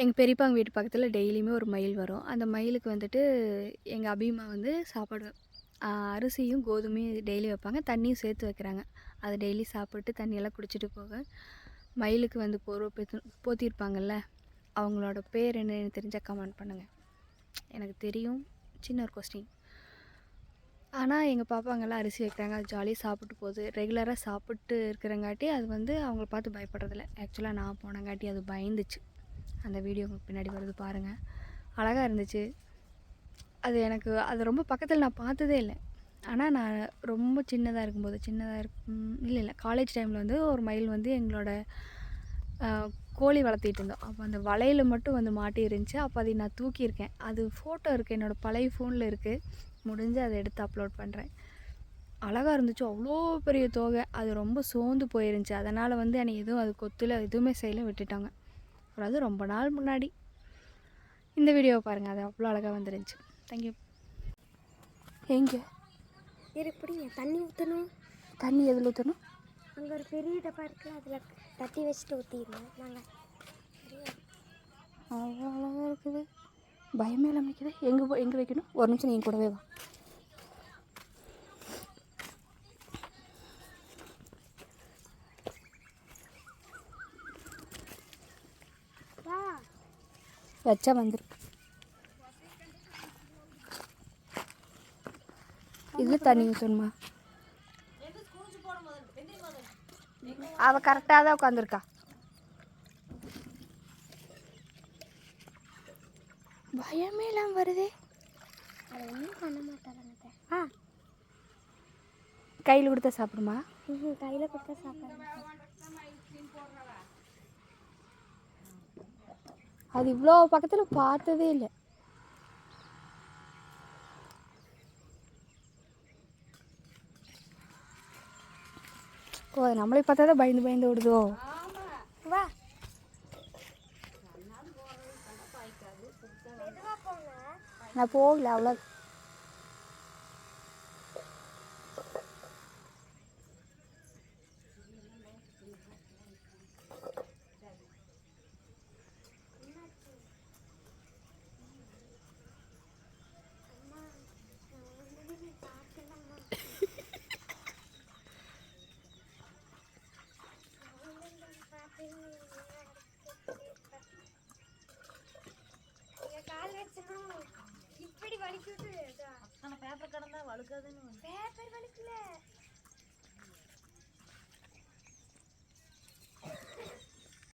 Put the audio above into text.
எங்கள் பெரியப்பாங்க வீட்டு பக்கத்தில் டெய்லியுமே ஒரு மயில் வரும். அந்த மயிலுக்கு வந்துட்டு எங்கள் அபிமா வந்து சாப்பாடு அரிசியும் கோதுமையும் டெய்லி வைப்பாங்க. தண்ணியும் சேர்த்து வைக்கிறாங்க. அதை டெய்லி சாப்பிட்டு தண்ணியெல்லாம் குடிச்சிட்டு போக மயிலுக்கு வந்து போத்திருப்பாங்கல்ல, அவங்களோட பேர் என்னன்னு தெரிஞ்சால் கமெண்ட் பண்ணுங்கள். எனக்கு தெரியும், சின்ன ஒரு கொஸ்டின். ஆனால் எங்கள் பாப்பாங்கெல்லாம் அரிசி வைக்கிறாங்க, அது ஜாலியாக சாப்பிட்டு போகுது. ரெகுலராக சாப்பிட்டு இருக்கிறங்காட்டி அது வந்து அவங்கள பார்த்து பயப்படுறதில்ல. ஆக்சுவலாக நான் போனங்காட்டி அது பயந்துச்சு. அந்த வீடியோ உங்களுக்கு பின்னாடி வருது பாருங்கள். அழகாக இருந்துச்சு. அது ரொம்ப பக்கத்தில் நான் பார்த்ததே இல்லை. ஆனால் நான் ரொம்ப சின்னதாக இருக்கும்போது இல்லை காலேஜ் டைமில் வந்து ஒரு மயில் வந்து எங்களோட கோழி வளர்த்திட்டு இருந்தோம். அப்போ அந்த வலையில் மட்டும் வந்து மாட்டி இருந்துச்சு. அப்போ அதை நான் தூக்கியிருக்கேன். அது ஃபோட்டோ இருக்குது, என்னோடய பழைய ஃபோனில் இருக்குது. முடிஞ்சு அதை எடுத்து அப்லோட் பண்ணுறேன். அழகாக இருந்துச்சு. அவ்வளோ பெரிய தோகை. அது ரொம்ப சோர்ந்து போயிருந்துச்சு. அதனால் வந்து என்னை எதுவும் அது கொத்தில் எதுவுமே செய்யல, விட்டுட்டாங்க. அதாவது ரொம்ப நாள் முன்னாடி. இந்த வீடியோவை பாருங்கள், அது அவ்வளோ அழகாக வந்துருந்துச்சு. தேங்க்யூ. எங்கே எப்படிங்க தண்ணி ஊற்றணும்? தண்ணி எதில் ஊற்றணும்? அங்கே ஒரு பெரிய டப்பா இருக்குது, அதில் தட்டி வச்சுட்டு ஊற்றிடுங்க. நாங்கள் அவ்வளோ அழகாக இருக்குது. பயமே இல்லாமல் நிற்கிது. எங்கே வைக்கணும்? ஒரு நிமிஷம் நீங்கள் கூடவே வா. வச்சா வந்துடும். இதில் தண்ணி ஊற்றணுமா? அவள் கரெக்டாக தான் உட்காந்துருக்கா. பயமே இல்லாமல் வருதே. அதை ஒன்றும் பண்ண மாட்டாங்க. கையில் கொடுத்தா சாப்பிடுமா? கையில் கொடுத்தா சாப்பிடுங்க. அது இவ்வளோ பக்கத்தில் பார்த்ததே இல்லை. ஓ, அது நம்மளே பார்த்தா தான் பயந்து விடுதோ? வா. நான் போகல அவ்வளோ. இப்படி வலிக்கிட்டு பேப்பர் கடந்தா வழுக்காதுன்னு. பேப்பர் வலிக்கல.